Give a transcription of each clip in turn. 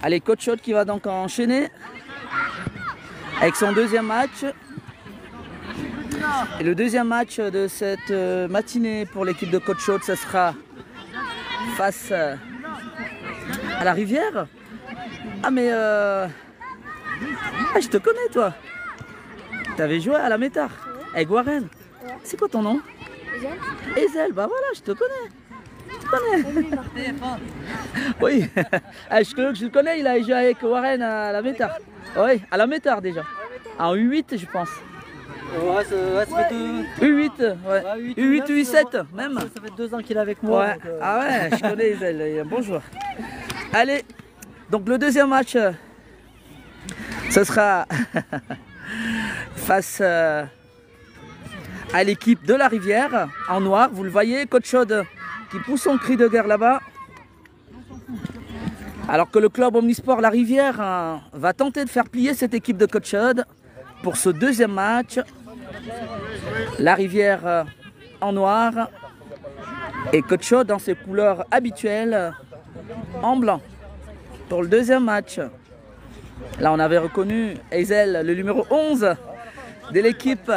Allez, Coach Haute qui va donc enchaîner avec son deuxième match. Et le deuxième match de cette matinée pour l'équipe de Coach Haute, ce sera face à la Rivière. Ah mais je te connais toi. T'avais joué à la Métard avec Warren. C'est quoi ton nom? Ezel, bah voilà, je te connais. Oui, je le connais, il a joué avec Warren à la Métard. Oui, à la Métard déjà. En U8 je pense. Ouais, ça fait U8, ouais. U8, U7 même. Ça fait 2 ans qu'il est avec moi. Ouais. Donc, ah ouais, je connais Ezel, il est un bon joueur. Allez, donc le deuxième match, ce sera face à l'équipe de la Rivière en noir. Vous le voyez, Coach Chaude qui pousse son cri de guerre là-bas. Alors que le club Omnisport La Rivière va tenter de faire plier cette équipe de Coach Chaude pour ce deuxième match. La Rivière en noir et Coach Chaude dans ses couleurs habituelles en blanc pour le deuxième match. Là on avait reconnu Ezel, le numéro 11 de l'équipe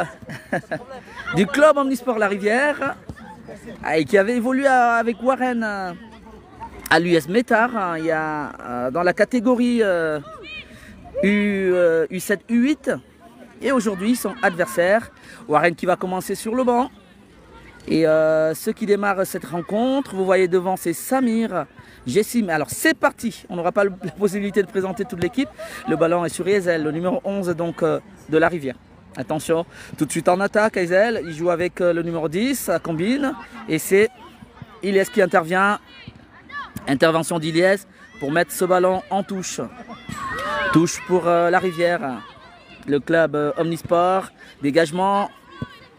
du club Omnisport La Rivière et qui avait évolué avec Warren à l'US Métard il y a, dans la catégorie U7, U8. Et aujourd'hui, son adversaire, Warren qui va commencer sur le banc. Et ceux qui démarrent cette rencontre, vous voyez devant, c'est Samir, Jessim. Alors c'est parti, on n'aura pas la possibilité de présenter toute l'équipe. Le ballon est sur Ezel, le numéro 11 donc, de la Rivière. Attention, tout de suite en attaque, Ezel, il joue avec le numéro 10, ça combine. Et c'est Ilyes qui intervient. Intervention d'Ilyes pour mettre ce ballon en touche. Touche pour la Rivière. Le club Omnisport, dégagement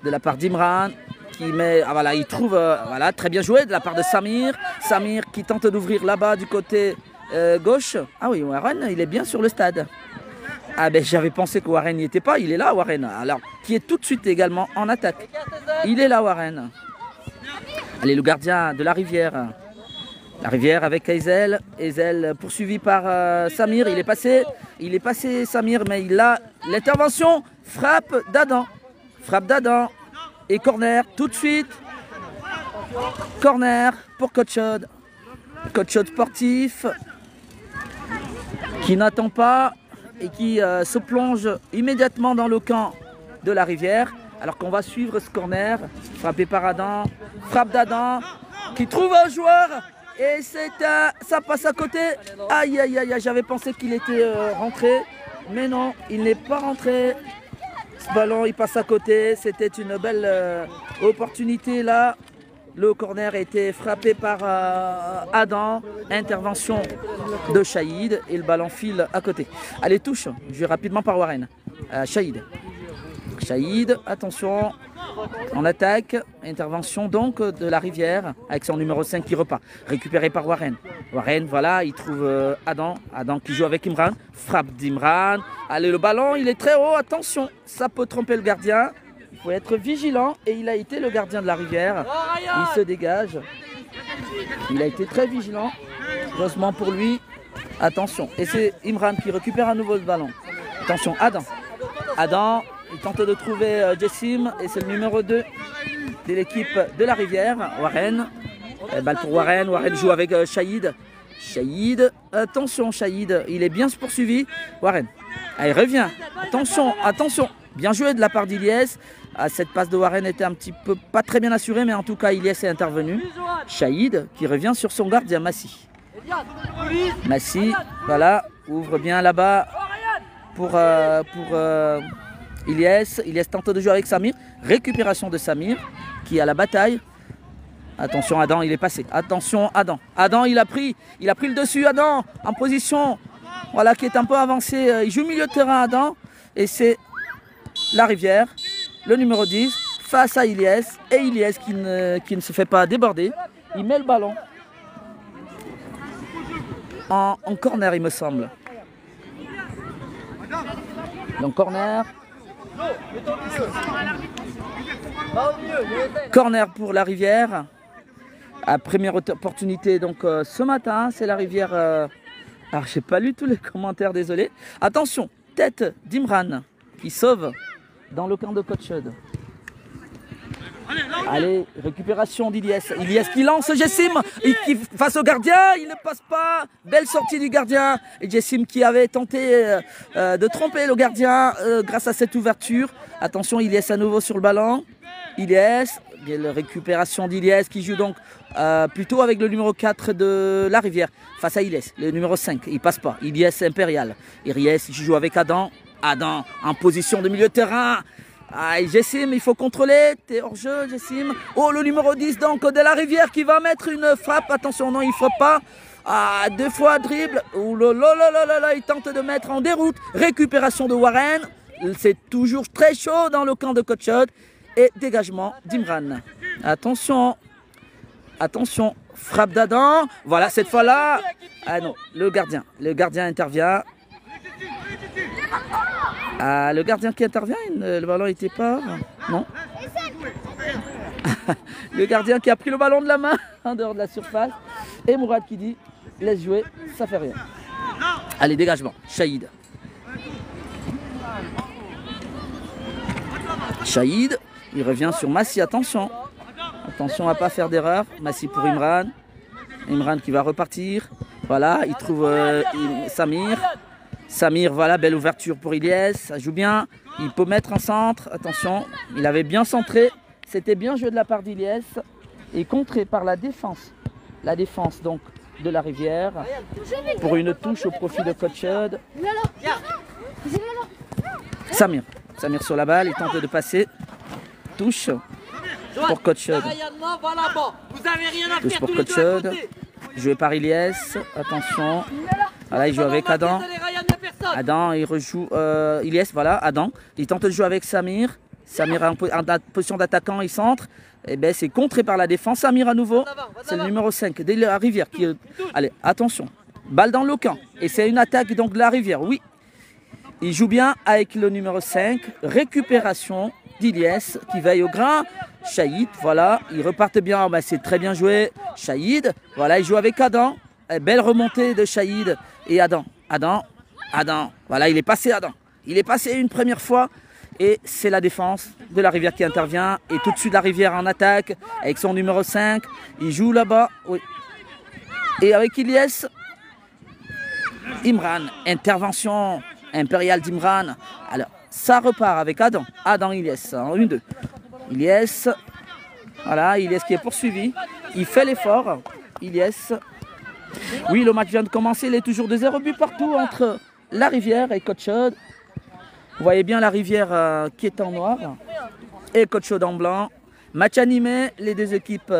de la part d'Imran qui met, ah voilà, il trouve, voilà, très bien joué de la part de Samir. Samir qui tente d'ouvrir là-bas du côté gauche. Ah oui, Warren, il est bien sur le stade. Ah ben j'avais pensé que Warren n'y était pas, il est là Warren. Alors, qui est tout de suite également en attaque. Il est là Warren. Allez, le gardien de la Rivière. La Rivière avec Ezel. Ezel poursuivi par Samir. Il est passé Samir, mais il a l'intervention. Frappe d'Adam. Frappe d'Adam. Et corner tout de suite. Corner pour Coach Chaude. Coach Chaude sportif. Qui n'attend pas et qui se plonge immédiatement dans le camp de la Rivière. Alors qu'on va suivre ce corner. Frappé par Adam. Frappe d'Adam. Qui trouve un joueur. Et ça passe à côté. Aïe, aïe, aïe, j'avais pensé qu'il était rentré. Mais non, il n'est pas rentré. Ce ballon, il passe à côté. C'était une belle opportunité là. Le corner a été frappé par Adam. Intervention de Shahid. Et le ballon file à côté. Allez, touche. Joué rapidement par Warren. Shahid. Shahid, attention. En attaque, intervention donc de la Rivière avec son numéro 5 qui repart. Récupéré par Warren. Warren, voilà, il trouve Adam. Adam qui joue avec Imran. Frappe d'Imran. Allez, le ballon, il est très haut. Attention, ça peut tromper le gardien. Il faut être vigilant. Et il a été le gardien de la Rivière. Il se dégage. Il a été très vigilant. Heureusement pour lui. Attention. Et c'est Imran qui récupère à nouveau le ballon. Attention, Adam. Adam. Il tente de trouver Jessim et c'est le numéro 2 de l'équipe de la Rivière, Warren. Balle pour Warren, Warren joue avec Shahid. Shahid, attention Shahid, il est bien poursuivi. Warren, allez revient, attention, attention. Bien joué de la part d'Ilyes. Cette passe de Warren était un petit peu pas très bien assurée, mais en tout cas Ilyes est intervenu. Shahid qui revient sur son gardien Massi. Massi, voilà, ouvre bien là-bas pour Ilyes tente de jouer avec Samir. Récupération de Samir qui est à la bataille. Attention Adam, il est passé. Attention Adam. Adam, il a pris le dessus. Adam en position, voilà, qui est un peu avancé. Il joue milieu de terrain Adam. Et c'est la Rivière, le numéro 10, face à Ilyes. Et Ilyes qui ne se fait pas déborder. Il met le ballon en corner, il me semble. Donc corner. Corner pour la Rivière. À première opportunité donc ce matin, c'est la Rivière Alors, j'ai pas lu tous les commentaires, désolé. Attention, tête d'Imran qui sauve dans le camp de Coach Chud. Allez, récupération d'Ilyes. Ilyes qui lance Jessim face au gardien, il ne passe pas. Belle sortie du gardien. Et Jessim qui avait tenté de tromper le gardien grâce à cette ouverture. Attention, Ilyes à nouveau sur le ballon. Ilyes, la récupération d'Ilyes qui joue donc plutôt avec le numéro 4 de la Rivière face à Ilyes, le numéro 5. Il passe pas. Ilyes impérial. Ilyes qui joue avec Adam. Adam en position de milieu de terrain. Ah, Jessim, il faut contrôler. T'es hors jeu, Jessim. Oh, le numéro 10 donc de la Rivière qui va mettre une frappe. Attention, non, il ne frappe pas. Ah, 2 fois dribble. Oh là, il tente de mettre en déroute. Récupération de Warren. C'est toujours très chaud dans le camp de Coach Chud. Et dégagement d'Imran. Attention. Attention. Frappe d'Adam. Voilà, cette fois-là. Ah non, le gardien. Le gardien intervient. Ah, le gardien qui intervient, le ballon n'était pas... Non. Le gardien qui a pris le ballon de la main en dehors de la surface. Et Mourad qui dit, laisse jouer, ça fait rien. Allez, dégagement. Shahid. Shahid, il revient sur Massi, attention. Attention à ne pas faire d'erreur. Massi pour Imran. Imran qui va repartir. Voilà, il trouve Samir. Samir, voilà, belle ouverture pour Ilyes, ça joue bien, il peut mettre en centre, attention, il avait bien centré, c'était bien joué de la part d'Ilyes, et contré par la défense donc de la Rivière, pour une touche au profit de Coach Chud. Samir sur la balle, il tente de passer, touche pour Coach Chud. Touche pour Coach Chud, joué par Ilyes, attention, voilà, il joue avec Adam. Adam, il rejoue Ilyes, voilà, Adam. Il tente de jouer avec Samir. Samir en position d'attaquant, il centre. Et bien, c'est contré par la défense. Samir à nouveau, c'est le numéro 5 de la Rivière. Qui... Allez, attention, balle dans le camp. Et c'est une attaque donc de la Rivière, oui. Il joue bien avec le numéro 5. Récupération d'Ilyes qui veille au grain. Shahid, voilà, ils repartent bien. Ben, c'est très bien joué. Shahid, voilà, il joue avec Adam. Belle remontée de Shahid et Adam. Adam, voilà, il est passé Adam. Il est passé une première fois et c'est la défense de la Rivière qui intervient. Et tout de suite la Rivière en attaque avec son numéro 5. Il joue là-bas. Oui. Et avec Ilyes, Imran, intervention impériale d'Imran. Alors, ça repart avec Adam. Adam, Ilyes, en 1-2. Ilyes, voilà, Ilyes qui est poursuivi. Il fait l'effort. Ilyes. Oui, le match vient de commencer, il est toujours de 0 but partout entre la Rivière et Coach Chud. Vous voyez bien la Rivière qui est en noir et Coach Chud en blanc. Match animé, les deux équipes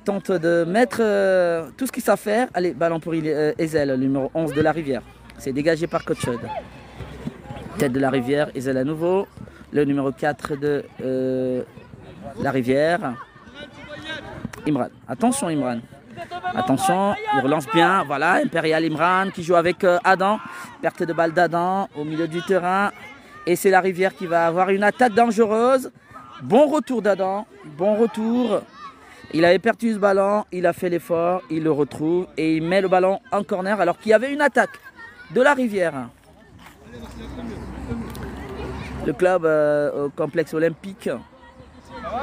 tentent de mettre tout ce qu'ils savent faire. Allez, ballon pour Ezel, le numéro 11 de la Rivière. C'est dégagé par Coach Chud. Tête de la Rivière, Ezel à nouveau. Le numéro 4 de la Rivière. Imran, attention Imran. Attention, il relance bien, voilà, Impérial Imran qui joue avec Adam, perte de balle d'Adam au milieu du terrain, et c'est la Rivière qui va avoir une attaque dangereuse. Bon retour d'Adam, bon retour, il avait perdu ce ballon, il a fait l'effort, il le retrouve, et il met le ballon en corner alors qu'il y avait une attaque de la Rivière. Le club au complexe olympique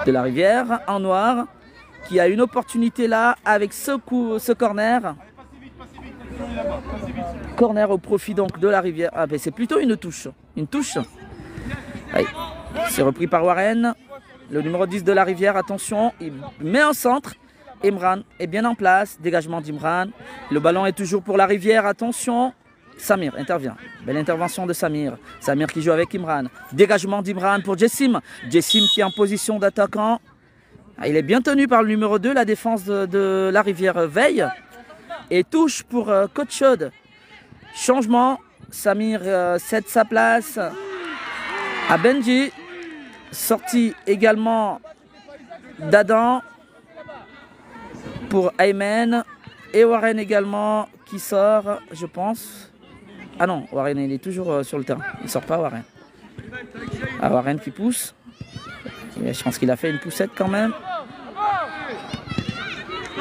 de la Rivière, en noir, qui a une opportunité là avec ce corner. Corner au profit donc de la Rivière. Ah ben c'est plutôt une touche. Une touche. C'est repris par Warren. Le numéro 10 de la Rivière, attention, il met en centre. Imran est bien en place. Dégagement d'Imran. Le ballon est toujours pour la Rivière, attention. Samir intervient. Belle intervention de Samir. Samir qui joue avec Imran. Dégagement d'Imran pour Jessim. Jessim qui est en position d'attaquant. Il est bien tenu par le numéro 2, la défense de la Rivière veille. Et touche pour Coach Chud. Changement, Samir cède sa place à Benji. Sortie également d'Adam pour Ayman. Et Warren également qui sort, je pense. Ah non, Warren il est toujours sur le terrain. Il ne sort pas Warren. Ah, Warren qui pousse. Je pense qu'il a fait une poussette quand même.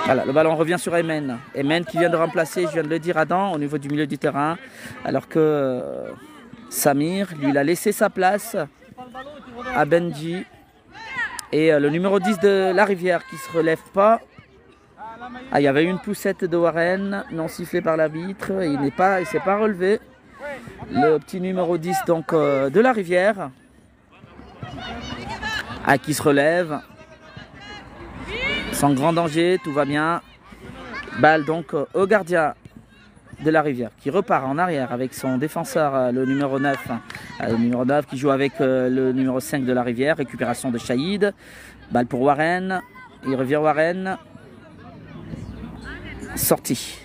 Voilà, le ballon revient sur Aymen. Aymen qui vient de remplacer, je viens de le dire, Adam au niveau du milieu du terrain. Alors que Samir, lui, il a laissé sa place à Benji. Et le numéro 10 de Larivière qui ne se relève pas. Ah, il y avait une poussette de Warren, non sifflée par l'arbitre. Il ne s'est pas relevé. Le petit numéro 10 donc, de Larivière. Ah, qui se relève. Sans grand danger, tout va bien. Balle donc au gardien de Larivière qui repart en arrière avec son défenseur, le numéro 9. Le numéro 9 qui joue avec le numéro 5 de Larivière. Récupération de Shahid. Balle pour Warren. Il revient Warren. Sortie.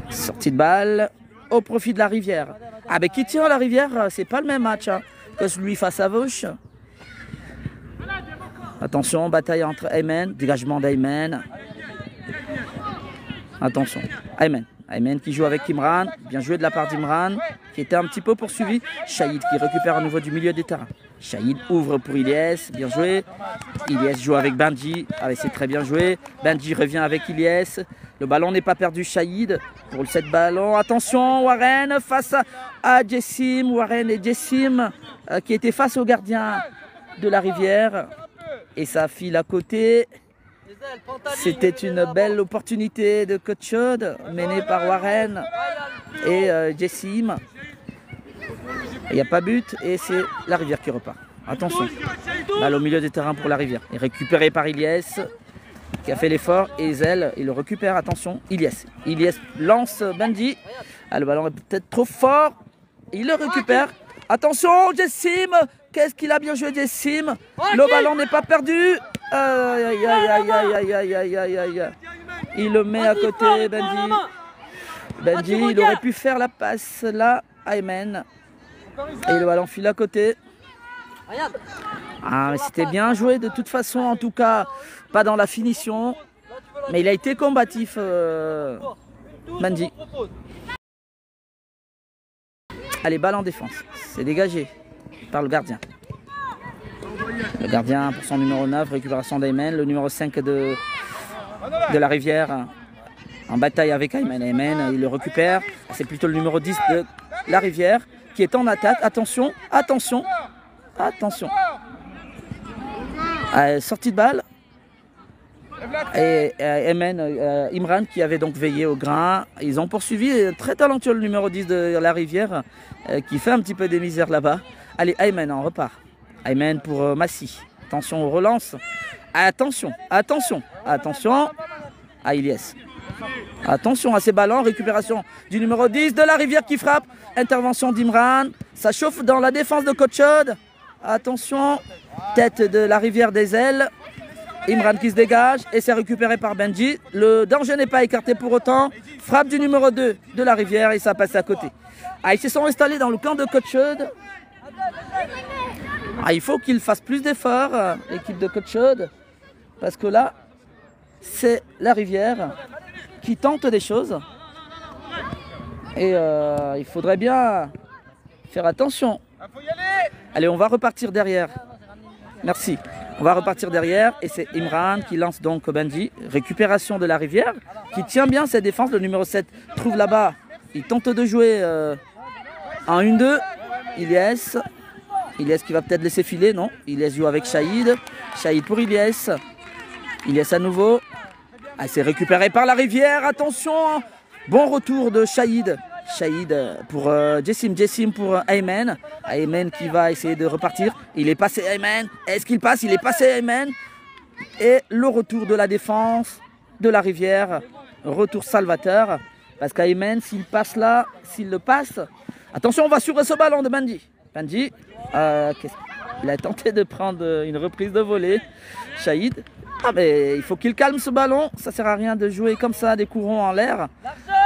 Sortie de balle au profit de Larivière. Ah ben qui tient Larivière, c'est pas le même match hein, que celui face à Vauche. Attention, bataille entre Aymen, dégagement d'Aymen. Attention, Aymen qui joue avec Imran, bien joué de la part d'Imran, qui était un petit peu poursuivi. Shahid qui récupère au niveau du milieu des terrains. Shahid ouvre pour Ilyes, bien joué. Ilyes joue avec Benji, ah, c'est très bien joué. Benji revient avec Ilyes. Le ballon n'est pas perdu, Shahid pour le 7 ballon. Attention, Warren face à Jessim. Warren et Jessim qui étaient face au gardien de Larivière. Et ça file à côté. C'était une belle opportunité de Cotchode menée par Warren et Jessim. Il n'y a pas but et c'est Larivière qui repart. Attention, balle au milieu des terrains pour Larivière. Et récupéré par Ilyes qui a fait l'effort. Et Zel, il le récupère. Attention, Ilyes. Ilyes lance Benji. Ah, le ballon est peut-être trop fort. Il le récupère. Attention, Jessim. Qu'est-ce qu'il a bien joué, Jessim. Le ballon n'est pas perdu. Aïe, aïe, aïe, aïe, aïe, aïe, aïe. Il le met à côté, Benji. Benji, il aurait pu faire la passe là, Aymen. Et le ballon file à côté. Ah, mais c'était bien joué de toute façon, en tout cas, pas dans la finition. Mais il a été combatif, Benji. Allez, balle en défense. C'est dégagé par le gardien. Le gardien pour son numéro 9, récupération d'Aymen. Le numéro 5 de Larivière en bataille avec Aymen. Aymen, il le récupère. C'est plutôt le numéro 10 de Larivière qui est en attaque. Attention, attention, attention. Sortie de balle. Et Imran qui avait donc veillé au grain. Ils ont poursuivi. Très talentueux le numéro 10 de Larivière qui fait un petit peu des misères là-bas. Allez, Aymen, on repart. Aymen pour Massi. Attention aux relances. Attention, attention, attention à Ilyes. Attention à ces ballons. Récupération du numéro 10 de Larivière qui frappe. Intervention d'Imran. Ça chauffe dans la défense de Cotchode. Attention. Tête de Larivière des ailes. Imran qui se dégage et c'est récupéré par Benji. Le danger n'est pas écarté pour autant. Frappe du numéro 2 de Larivière et ça passe à côté. Ah, ils se sont installés dans le camp de Cotchode. Ah, il faut qu'il fasse plus d'efforts, l'équipe de Cotchode. Parce que là, c'est Larivière qui tente des choses. Et il faudrait bien faire attention. Allez, on va repartir derrière. Merci. On va repartir derrière et c'est Imran qui lance donc Benji. Récupération de Larivière qui tient bien cette défense. Le numéro 7 trouve là-bas. Il tente de jouer en 1-2. Ilyes. Ilyes qui va peut-être laisser filer. Non. Ilyes joue avec Shahid. Shahid pour Ilyes. Ilyes à nouveau. Ah, c'est récupéré par Larivière. Attention. Bon retour de Shahid. Shahid pour Jessim. Jessim pour Aymen. Aymen qui va essayer de repartir. Il est passé Aymen. Est-ce qu'il passe? Il est passé Aymen. Et le retour de la défense de Larivière. Retour salvateur. Parce qu'Aymen, s'il passe là, s'il le passe. Attention, on va sur ce ballon de Benji. Benji, il a tenté de prendre une reprise de volée. Shahid. Ah, mais il faut qu'il calme ce ballon. Ça sert à rien de jouer comme ça, des courants en l'air.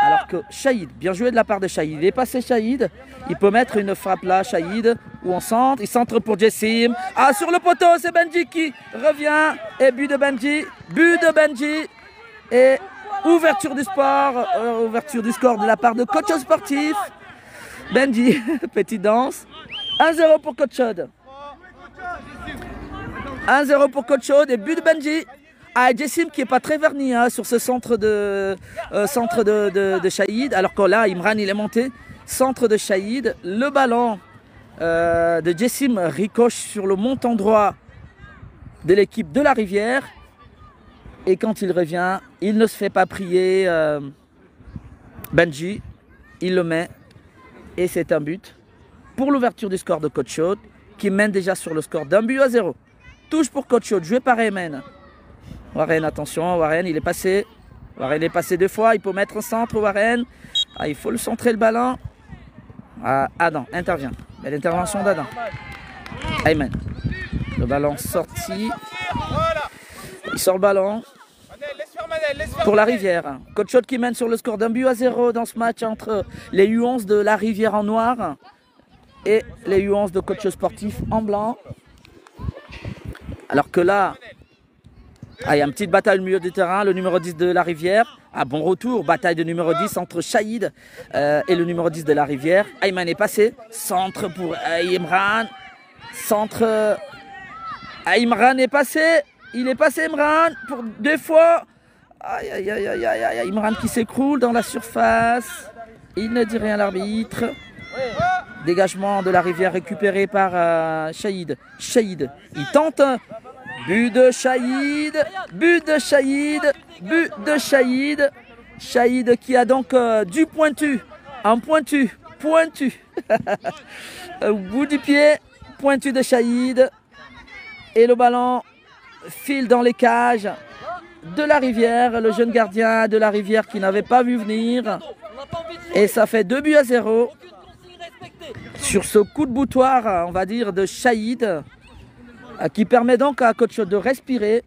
Alors que Shahid, bien joué de la part de Shahid. Il est passé Shahid. Il peut mettre une frappe là, Shahid. Ou on centre. Il centre pour Jessim. Ah, sur le poteau, c'est Benji qui revient. Et but de Benji. But de Benji. Et ouverture du sport. Ouverture du score de la part de Coach Sportif. Benji, petite danse. 1-0 pour Cotchode. 1-0 pour Cotchode et but de Benji. Ah, Jessim qui n'est pas très verni hein, sur ce centre de Shahid. Alors que là, Imran, il est monté. Centre de Shahid. Le ballon de Jessim ricoche sur le montant droit de l'équipe de la Rivière. Et quand il revient, il ne se fait pas prier. Benji, il le met. Et c'est un but pour l'ouverture du score de Coach Chaud, qui mène déjà sur le score d'1-0. Touche pour Coach Chaud, joué par Ayman. Warren, attention, Warren, il est passé. Warren est passé 2 fois, il peut mettre au centre, Warren. Ah, il faut le centrer le ballon. Ah, Adam intervient. Belle intervention d'Adam. Ayman. Le ballon sorti. Il sort le ballon. Pour la Rivière. Coach Chaud qui mène sur le score d'1-0 dans ce match entre les U11 de la Rivière en noir et les U11 de Coach Sportif en blanc. Alors que là, il y a une petite bataille au milieu du terrain, le numéro 10 de la Rivière. Bon retour, bataille de numéro 10 entre Shahid et le numéro 10 de la Rivière. Ayman est passé, centre pour Imran. Centre, Imran est passé. Il est passé Imran pour 2 fois. Aïe, aïe, aïe, aïe, aïe, aïe. Imran qui s'écroule dans la surface. Il ne dit rien l'arbitre. Dégagement de la Rivière récupéré par Shahid. Shahid, il tente. But de Shahid. But de Shahid. But de Shahid. Shahid qui a donc du pointu. Un pointu. Pointu. Au bout du pied. Pointu de Shahid. Et le ballon file dans les cages de la Rivière, le jeune gardien de la Rivière qui n'avait pas vu venir. Et ça fait 2-0 sur ce coup de boutoir, on va dire, de Shahid, qui permet donc à Coach Chaud de respirer.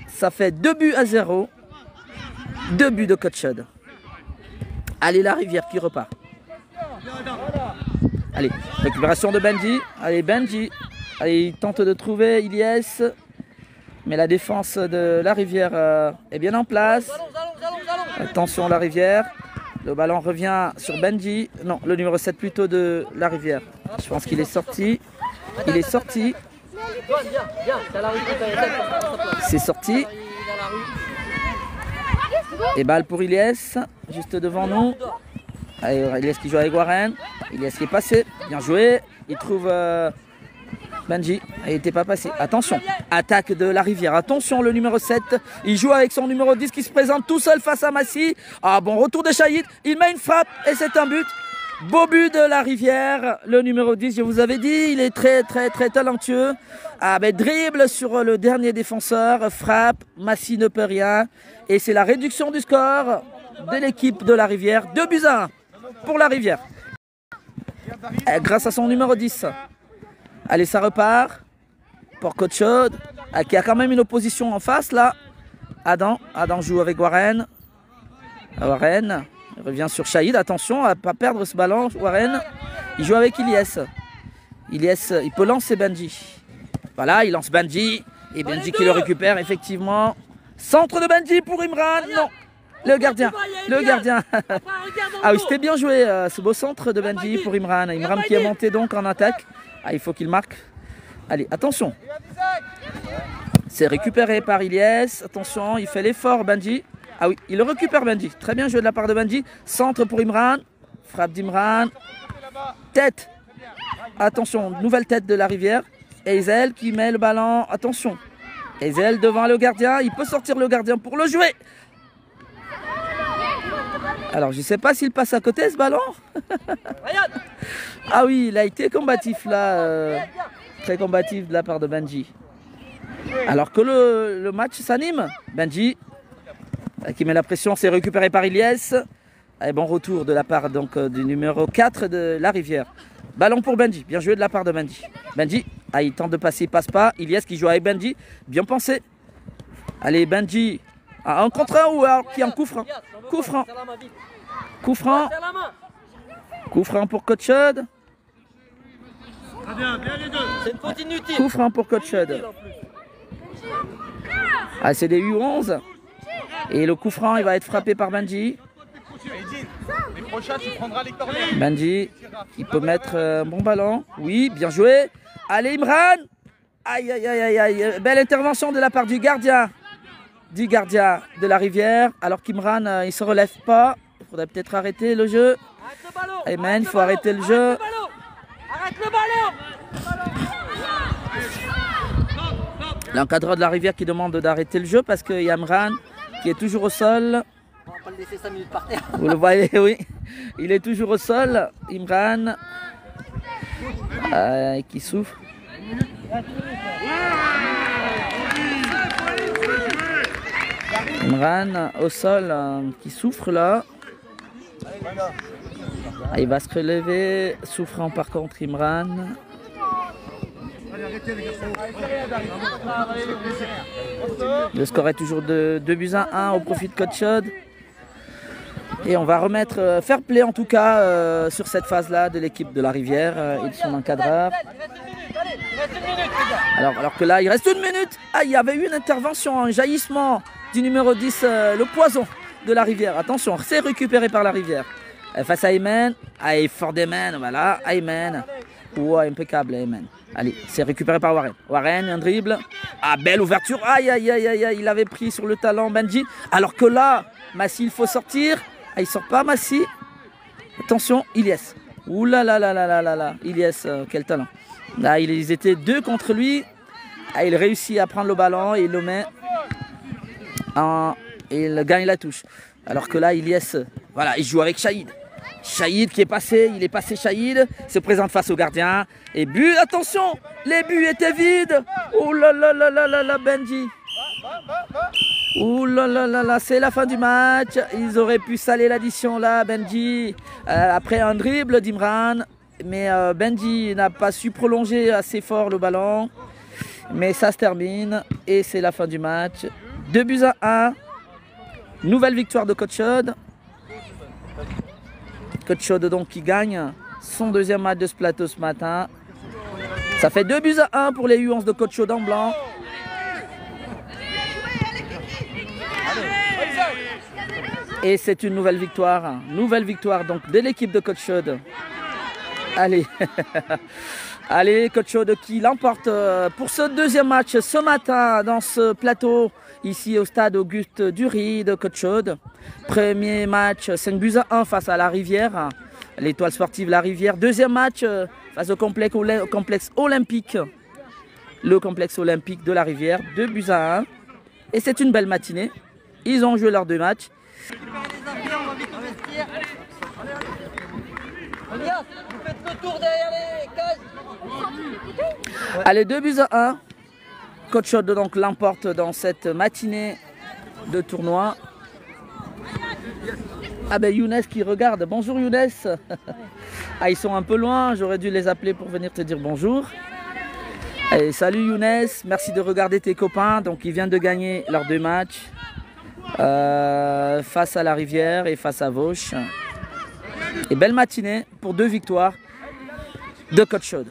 Ça fait 2-0. 2 buts de Coach Chaud. Allez, la Rivière qui repart. Allez, récupération de Benji. Allez, Benji. Allez, il tente de trouver Ilyes. Mais la défense de la Rivière est bien en place. Attention la Rivière. Le ballon revient sur Benji. Non, le numéro 7 plutôt de la Rivière. Je pense qu'il est sorti. Il est sorti. C'est sorti. Et balle pour Ilyes. Juste devant nous. Allez, Ilyes qui joue avec Warren. Ilyes qui est passé. Bien joué. Il trouve... Benji, il n'était pas passé. Attention, attaque de la Rivière. Attention, le numéro 7. Il joue avec son numéro 10 qui se présente tout seul face à Massy. Bon retour de Shahid. Il met une frappe et c'est un but. Beau but de la Rivière. Le numéro 10, je vous avais dit, il est très talentueux. Dribble sur le dernier défenseur. Frappe. Massy ne peut rien. Et c'est la réduction du score de l'équipe de la Rivière. 2-1 pour la Rivière. Grâce à son numéro 10. Allez, ça repart pour Coach Chaud, qui a quand même une opposition en face là. Adam joue avec Warren. Warren revient sur Shahid. Attention à ne pas perdre ce ballon. Warren, il joue avec Ilyes. Ilyes, il peut lancer Benji. Voilà, il lance Benji. Et Benji qui le récupère effectivement. Centre de Benji pour Imran. Non, le gardien. Ah oui, c'était bien joué ce beau centre de Benji pour Imran. Imran qui est monté donc en attaque. Il faut qu'il marque. Allez, attention. C'est récupéré par Ilyes. Attention, il fait l'effort, Benji. Ah oui, il le récupère, Benji. Très bien joué de la part de Benji. Centre pour Imran. Frappe d'Imran. Tête. Attention, nouvelle tête de la Rivière. Ezel qui met le ballon. Attention. Ezel devant le gardien. Il peut sortir le gardien pour le jouer. Alors, je ne sais pas s'il passe à côté ce ballon. Ah oui, il a été combatif là. Très combatif de la part de Benji. Alors que le match s'anime. Benji qui met la pression, c'est récupéré par Ilyes. Et bon retour de la part donc, du numéro 4 de la Rivière. Ballon pour Benji. Bien joué de la part de Benji. Benji, il tente de passer, il passe pas. Ilyes qui joue avec Benji. Bien pensé. Allez, Benji. Un contre un ou alors qui est en coup franc. Coup franc. Coup franc. Coup franc pour Coach Chaud. C'est une faute inutile. Coup franc pour Coach Chaud. C'est des U11. Et le coup franc, il va être frappé par Benji. Benji, il peut mettre un bon ballon. Oui, bien joué. Allez, Imran. Aïe, aïe, aïe, aïe, aïe. Belle intervention de la part du gardien du gardien de la Rivière. Alors qu'Imran, il se relève pas. Il faudrait peut-être arrêter le jeu. Ayman, il faut arrêter le jeu. Arrête le ballon. L'encadreur de la Rivière qui demande d'arrêter le jeu parce qu'il y a Imran qui est toujours au sol. On va pas le laisser 5 minutes par terre. Vous le voyez, oui. Il est toujours au sol. Imran qui souffre. Imran au sol qui souffre là. Il va se relever, souffrant par contre Imran. Le score est toujours de 2-1 au profit de Coach Chaude. Et on va remettre fair play en tout cas sur cette phase-là de l'équipe de la Rivière et de son encadreur. Alors que là, il reste 1 minute. Ah, il y avait eu une intervention, un jaillissement du numéro 10, le poison de la Rivière. Attention, c'est récupéré par la Rivière. Face à Ayman. Ah, fort d'Ayman, voilà, Ayman. Ouais, impeccable Ayman. Allez, c'est récupéré par Warren. Warren, un dribble. Ah, belle ouverture. Aïe, aïe, aïe, aïe, aïe. Il avait pris sur le talent Benji. Alors que là, Massi, il faut sortir. Ah, il sort pas, Massi. Attention, Ilyes. Ouh là là là là là là là. Ilyes, quel talent. Là, ils étaient 2 contre lui. Ah, il réussit à prendre le ballon et il le met en... Et il gagne la touche. Alors que là, Ilyes, voilà, il joue avec Shahid. Shahid qui est passé, il est passé Shahid, se présente face au gardien. Et but, attention, les buts étaient vides. Oh là là là là là là, Benji. Oh là là là là, c'est la fin du match. Ils auraient pu saler l'addition là, Benji. Après un dribble d'Imran. Mais Benji n'a pas su prolonger assez fort le ballon. Mais ça se termine. Et c'est la fin du match. 2-1. Nouvelle victoire de Coach Chaude. Coach Chaude donc qui gagne son 2e match de ce plateau ce matin. Ça fait 2-1 pour les U11 de Coach Chaude en blanc. Et c'est une nouvelle victoire. Nouvelle victoire donc de l'équipe de Coach Chaude. Allez. Allez, Coach Chaude qui l'emporte pour ce 2e match ce matin dans ce plateau. Ici au stade Auguste Dury de Coach Chaude. Premier match 5-1 face à la Rivière. L'étoile sportive La Rivière. 2e match face au complexe olympique. Le complexe olympique de la Rivière. 2-1. Et c'est une belle matinée. Ils ont joué leurs 2 matchs. Regarde, vous faites le tour derrière les cases. Allez, 2-1. Coach Chaude donc l'emporte dans cette matinée de tournoi. Ah ben Younes qui regarde. Bonjour Younes. Ah, ils sont un peu loin, j'aurais dû les appeler pour venir te dire bonjour. Allez, salut Younes, merci de regarder tes copains. Donc ils viennent de gagner leurs 2 matchs face à la Rivière et face à Vauche. Et belle matinée pour 2 victoires de Coach Chaude.